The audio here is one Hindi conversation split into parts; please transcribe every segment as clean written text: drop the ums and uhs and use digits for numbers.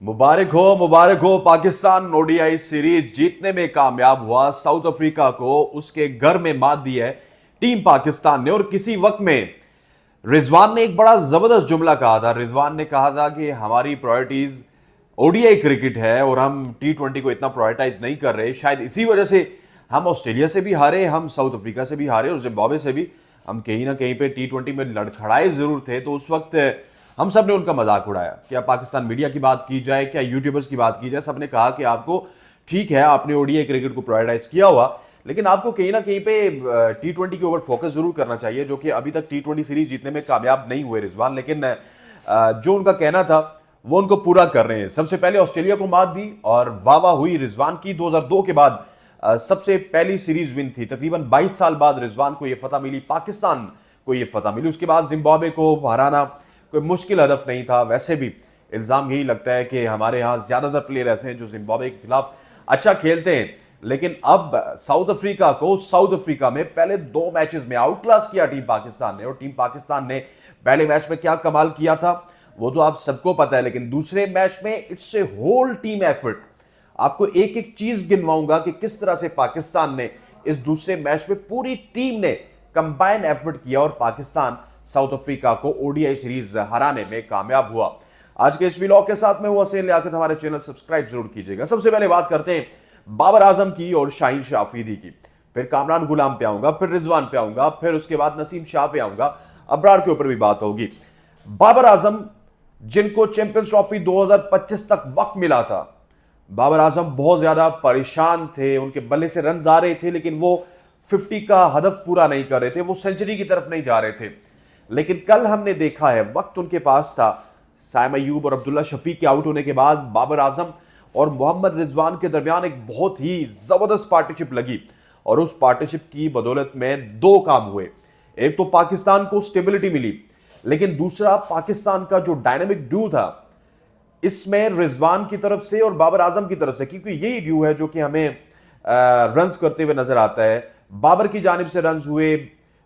मुबारक हो पाकिस्तान ओडीआई सीरीज जीतने में कामयाब हुआ। साउथ अफ्रीका को उसके घर में मात दी है टीम पाकिस्तान ने। और किसी वक्त में रिजवान ने एक बड़ा जबरदस्त जुमला कहा था। रिजवान ने कहा था कि हमारी प्रायोरिटीज ओडीआई क्रिकेट है और हम टी20 को इतना प्रायोरिटाइज नहीं कर रहे। शायद इसी वजह से हम ऑस्ट्रेलिया से भी हारे, हम साउथ अफ्रीका से भी हारे और जिम्बाब्वे से भी। हम कहीं ना कहीं पे टी20 में लड़खड़ाए जरूर थे। तो उस वक्त हम सब ने उनका मजाक उड़ाया। क्या पाकिस्तान मीडिया की बात की जाए, क्या यूट्यूबर्स की बात की जाए, सबने कहा कि आपको ठीक है, आपने ओडीआई क्रिकेट को प्रायोरिटाइज किया हुआ, लेकिन आपको कहीं ना कहीं पे टी20 के ऊपर फोकस जरूर करना चाहिए, जो कि अभी तक टी20 सीरीज जीतने में कामयाब नहीं हुए रिजवान। लेकिन जो उनका कहना था वो उनको पूरा कर रहे हैं। सबसे पहले ऑस्ट्रेलिया को मात दी और वाह वाह हुई रिजवान की। 2002 के बाद सबसे पहली सीरीज विन थी। तकरीबन 22 साल बाद रिजवान को यह फतह मिली, पाकिस्तान को यह फतह मिली। उसके बाद जिम्बाब्वे को हराना कोई मुश्किल हदफ नहीं था। वैसे भी इल्जाम यही लगता है कि हमारे यहाँ ज्यादातर प्लेयर ऐसे हैं जो जिम्बाब्वे के खिलाफ अच्छा खेलते हैं। लेकिन अब साउथ अफ्रीका को साउथ अफ्रीका में पहले 2 मैचेस में आउट क्लास किया टीम पाकिस्तान ने। और टीम पाकिस्तान ने पहले मैच में क्या कमाल किया था वो तो आप सबको पता है। लेकिन दूसरे मैच में it's a whole team effort. आपको एक एक चीज गिनवाऊंगा कि किस तरह से पाकिस्तान ने इस दूसरे मैच में पूरी टीम ने कंबाइन एफर्ट किया और पाकिस्तान साउथ अफ्रीका को ओडीआई सीरीज हराने में कामयाब हुआ। आज के इस व्लॉग के साथ में हुआ से लियाकत। हमारे चैनल सब्सक्राइब जरूर कीजिएगा। सबसे पहले बात करते हैं बाबर आजम की और शाहीन शाह अफरीदी की, फिर कामरान गुलाम पे आऊंगा, फिर रिजवान पे आऊंगा, फिर उसके बाद नसीम शाह पे आऊंगा, अबरार के ऊपर भी बात होगी। बाबर आजम जिनको चैंपियंस ट्रॉफी 2025 तक वक्त मिला था, बाबर आजम बहुत ज्यादा परेशान थे। उनके बल्ले से रन आ रहे थे लेकिन वो 50 का हदफ पूरा नहीं कर रहे थे, वो सेंचुरी की तरफ नहीं जा रहे थे। लेकिन कल हमने देखा है वक्त उनके पास था। साइम अयूब और अब्दुल्ला शफीक के आउट होने के बाद बाबर आजम और मोहम्मद रिजवान के दरमियान एक बहुत ही जबरदस्त पार्टनरशिप लगी और उस पार्टनरशिप की बदौलत में 2 काम हुए। एक तो पाकिस्तान को स्टेबिलिटी मिली, लेकिन दूसरा पाकिस्तान का जो डायनामिक ड्यू था इसमें रिजवान की तरफ से और बाबर आजम की तरफ से, क्योंकि यही ड्यू है जो कि हमें रन्स करते हुए नजर आता है। बाबर की जानिब से रन्स हुए,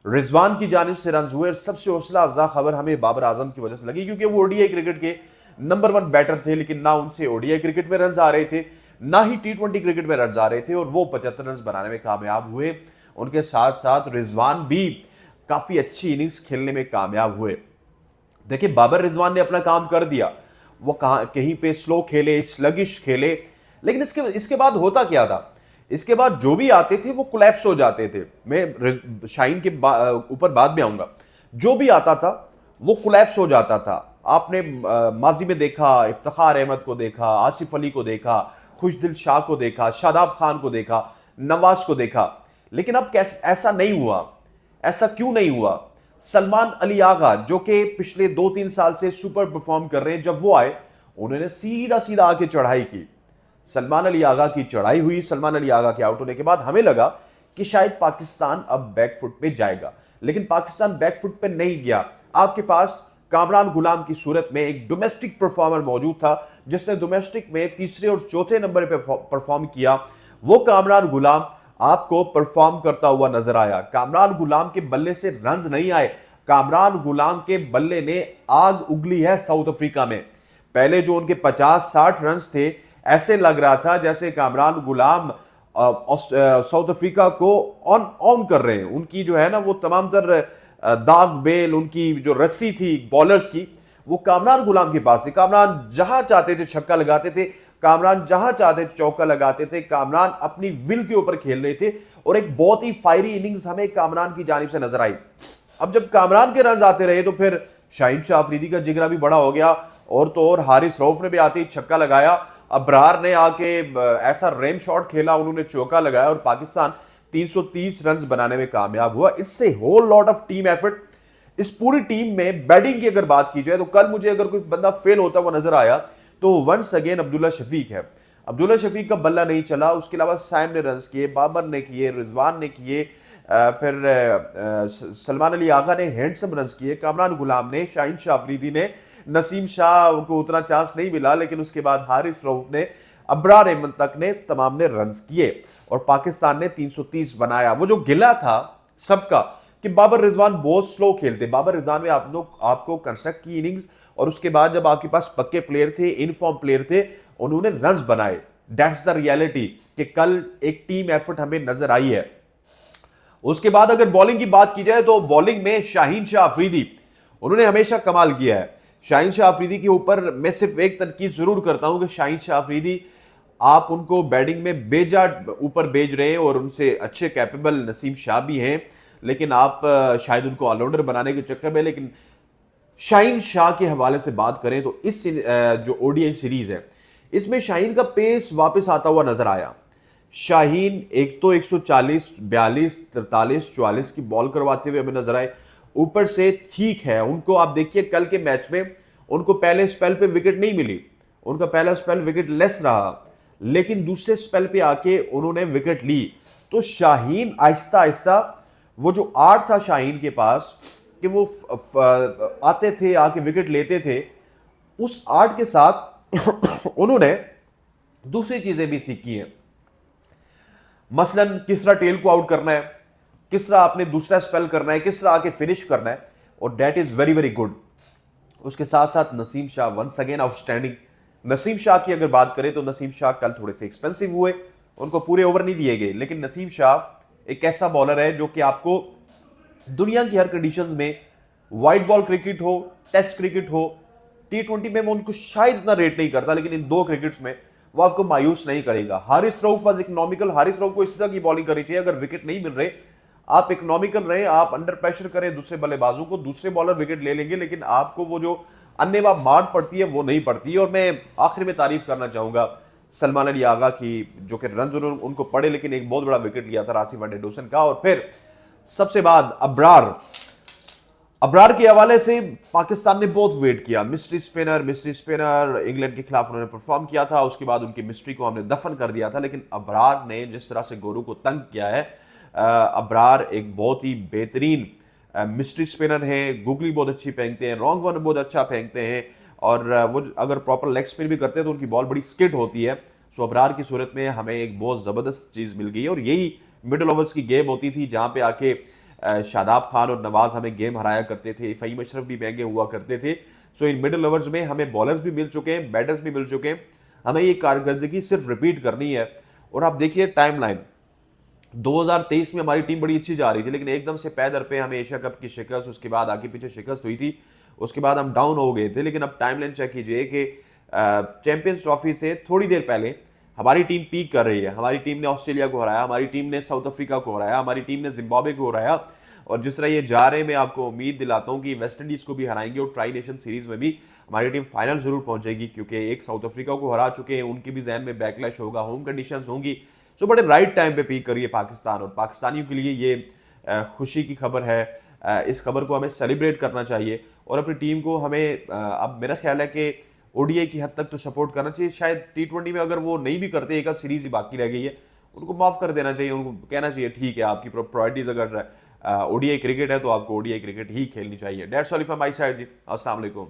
रिजवान की जानिब से रन्स हुए। सबसे हौसला अफजा खबर हमें बाबर आजम की वजह से लगी क्योंकि वो ओडीआई क्रिकेट के नंबर 1 बैटर थे। लेकिन ना उनसे ओडीआई क्रिकेट में रन्स आ रहे थे, ना ही टी20 क्रिकेट में रन्स आ रहे थे और वो 75 रन बनाने में कामयाब हुए। उनके साथ साथ रिजवान भी काफी अच्छी इनिंग्स खेलने में कामयाब हुए। देखिए, बाबर रिजवान ने अपना काम कर दिया। वो कहीं पे स्लो खेले, स्लगिश खेले, लेकिन इसके बाद होता क्या था? इसके बाद जो भी आते थे वो कोलैप्स हो जाते थे। मैं शाहीन के ऊपर बाद में आऊंगा। जो भी आता था वो कोलैप्स हो जाता था। आपने माजी में देखा, इफ्तिखार अहमद को देखा, आसिफ अली को देखा, खुशदिल शाह को देखा, शादाब खान को देखा, नवाज को देखा। लेकिन अब ऐसा नहीं हुआ। ऐसा क्यों नहीं हुआ? सलमान अली आगा जो कि पिछले 2-3 साल से सुपर परफॉर्म कर रहे हैं, जब वो आए उन्होंने सीधा सीधा आके चढ़ाई की। सलमान अली आगा की चढ़ाई हुई। सलमान अली आगा के आउट होने के बाद हमें लगा कि शायद पाकिस्तान अब बैकफुट पे जाएगा, लेकिन पाकिस्तान बैकफुट पे नहीं गया। आपके पास कामरान गुलाम की सूरत में एक डोमेस्टिक परफॉर्मर मौजूद था जिसने डोमेस्टिक में तीसरे और चौथे नंबर पे परफॉर्म किया। वो कामरान गुलाम आपको परफॉर्म करता हुआ नजर आया। कामरान गुलाम के बल्ले से रन्स नहीं आए, कामरान गुलाम के बल्ले ने आग उगली है साउथ अफ्रीका में। पहले जो उनके 50-60 रन थे, ऐसे लग रहा था जैसे कामरान गुलाम साउथ अफ्रीका को ऑन कर रहे हैं। उनकी जो है ना वो तमाम तर दाग बेल, उनकी जो रस्सी थी बॉलर्स की, वो कामरान गुलाम के पास थी। कामरान जहां चाहते थे छक्का लगाते थे, कामरान जहां चाहते थे चौका लगाते थे। कामरान अपनी विल के ऊपर खेल रहे थे और एक बहुत ही फायरी इनिंग्स हमें कामरान की जानिब से नजर आई। अब जब कामरान के रन आते रहे तो फिर शाहीन शाह अफरीदी का जिगरा भी बड़ा हो गया। और तो और हारिस रऊफ ने भी आते ही छक्का लगाया, अबरार ने आके ऐसा रेम शॉट खेला, उन्होंने चौका लगाया और पाकिस्तान 330 रन बनाने में कामयाब हुआ। It's a whole lot of team effort. इस पूरी टीम में बैटिंग की अगर बात की जाए तो कल मुझे अगर कोई बंदा फेल होता हुआ नजर आया तो वंस अगेन अब्दुल्ला शफीक है। अब्दुल्ला शफीक का बल्ला नहीं चला। उसके अलावा साइम ने रन किए, बाबर ने किए, रिजवान ने किए, फिर सलमान अली आगा ने हैंडसम रन किए, कामरान गुलाम ने, शाहीन शाह अफरीदी ने, नसीम शाह को उतना चांस नहीं मिला, लेकिन उसके बाद हारिस रऊफ ने, अबरार अहमद तक ने, तमाम ने रन किए और पाकिस्तान ने 330 बनाया। वो जो गिला था सबका कि बाबर रिजवान बहुत स्लो खेलते। बाबर रिजवान में आपको कंस्ट्रक्ट की इनिंग्स और उसके बाद जब आपके पास पक्के प्लेयर थे, इनफॉर्म प्लेयर थे, उन्होंने रन्स बनाए। दैट्स द रियलिटी कि कल एक टीम एफर्ट हमें नजर आई है। उसके बाद अगर बॉलिंग की बात की जाए तो बॉलिंग में शाहीन शाह अफरीदी, उन्होंने हमेशा कमाल किया है। शाहीन शाह अफरीदी के ऊपर मैं सिर्फ एक तनकीद जरूर करता हूं कि शाहीन शाह अफरीदी, आप उनको बैटिंग में बेजा ऊपर भेज रहे हैं और उनसे अच्छे कैपेबल नसीम शाह भी हैं, लेकिन आप शायद उनको ऑलराउंडर बनाने के चक्कर में। लेकिन शाहीन शाह के हवाले से बात करें तो इस जो ओडीआई सीरीज है, इसमें शाहीन का पेस वापस आता हुआ नजर आया। शाहीन एक तो 140, 42, 43, 44 की बॉल करवाते हुए हमें नजर आए। ऊपर से ठीक है, उनको आप देखिए कल के मैच में उनको पहले स्पेल पे विकेट नहीं मिली, उनका पहला स्पेल विकेट लेस रहा, लेकिन दूसरे स्पेल पे आके उन्होंने विकेट ली। तो शाहीन आहिस्ता आहिस्ता, वो जो आर्ट था शाहीन के पास कि वो आते थे, आके विकेट लेते थे, उस आर्ट के साथ उन्होंने दूसरी चीजें भी सीखी हैं। मसलन किस तरह टेल को आउट करना है, किस तरह आपने दूसरा स्पेल करना है, किस तरह आके फिनिश करना है, और that is very very good. उसके साथ साथ Naseem Shah once again outstanding. Naseem Shah की अगर बात करें तो नसीम शाह कल थोड़े से एक्सपेंसिव हुए, उनको पूरे ओवर नहीं दिए गए, लेकिन नसीम शाह एक ऐसा बॉलर है जो कि आपको दुनिया की हर कंडीशंस में, वाइट बॉल क्रिकेट हो, टेस्ट क्रिकेट हो, T20 में मैं उनको शायद इतना रेट नहीं करता, लेकिन इन दो क्रिकेट्स में वो आपको मायूस नहीं करेगा। हारिस रऊफ वाज इकोनॉमिकल, हारिस रऊफ को इस तरह की बॉलिंग करनी चाहिए, अगर विकेट नहीं मिल रहे आप इकोनॉमिकल रहे, आप अंडर प्रेशर करें दूसरे बल्लेबाजों को, दूसरे बॉलर विकेट ले लेंगे, लेकिन आपको वो जो अन्यवा मार पड़ती है वो नहीं पड़ती। और मैं आखिर में तारीफ करना चाहूंगा सलमान अली आगा की, जो कि रन उनको पड़े लेकिन एक बहुत बड़ा विकेट लिया था रासिफ एंडरसन का। और फिर सबसे बाद अबरार के हवाले से पाकिस्तान ने बहुत वेट किया। मिस्ट्री स्पिनर इंग्लैंड के खिलाफ उन्होंने परफॉर्म किया था, उसके बाद उनकी मिस्ट्री को हमने दफन कर दिया था, लेकिन अबरार ने जिस तरह से गोरू को तंग किया है, अबरार एक बहुत ही बेहतरीन मिस्ट्री स्पिनर हैं। गुगली बहुत अच्छी फेंकते हैं, रॉन्ग वन बहुत अच्छा फेंकते हैं, और वो अगर प्रॉपर लेग स्पिन भी करते हैं तो उनकी बॉल बड़ी स्किड होती है। सो अबरार की सूरत में हमें एक बहुत ज़बरदस्त चीज़ मिल गई है, और यही मिडिल ओवर्स की गेम होती थी जहाँ पे आके शादाब खान और नवाज हमें गेम हराया करते थे, फ़हीम अशरफ भी महंगे हुआ करते थे। सो इन मिडिल ओवर्स में हमें बॉलर्स भी मिल चुके हैं, बैटर्स भी मिल चुके हैं, हमें ये कारकर्दगी सिर्फ रिपीट करनी है। और आप देखिए टाइमलाइन, 2023 में हमारी टीम बड़ी अच्छी जा रही थी, लेकिन एकदम से पैदर पे हमें एशिया कप की शिकस्त, उसके बाद आगे पीछे शिकस्त हुई थी, उसके बाद हम डाउन हो गए थे। लेकिन अब टाइमलाइन चेक कीजिए कि चैंपियंस ट्रॉफी से थोड़ी देर पहले हमारी टीम पीक कर रही है। हमारी टीम ने ऑस्ट्रेलिया को हराया, हमारी टीम ने साउथ अफ्रीका को हराया, हमारी टीम ने जिम्बाब्वे को हराया, और जिस तरह ये जा रहे हैं मैं आपको उम्मीद दिलाता हूं कि वेस्ट इंडीज को भी हराएंगे, और ट्राई नेशन सीरीज में भी हमारी टीम फाइनल जरूर पहुंचेगी, क्योंकि एक साउथ अफ्रीका को हरा चुके हैं, उनकी भी जहन में बैकलैश होगा, होम कंडीशंस होंगी। सो बड़े राइट टाइम पे पीक करिए पाकिस्तान, और पाकिस्तानियों के लिए ये खुशी की खबर है। इस खबर को हमें सेलिब्रेट करना चाहिए, और अपनी टीम को हमें अब मेरा ख्याल है कि ओडीआई की हद तक तो सपोर्ट करना चाहिए। शायद T20 में अगर वो नहीं भी करते, एक सीरीज ही बाकी रह गई है, उनको माफ कर देना चाहिए, उनको कहना चाहिए ठीक है आपकी प्रायोरिटीज अगर ओडीआई क्रिकेट है तो आपको ओडीआई क्रिकेट ही खेलनी चाहिए। That's all from my side जी, अस्सलाम वालेकुम।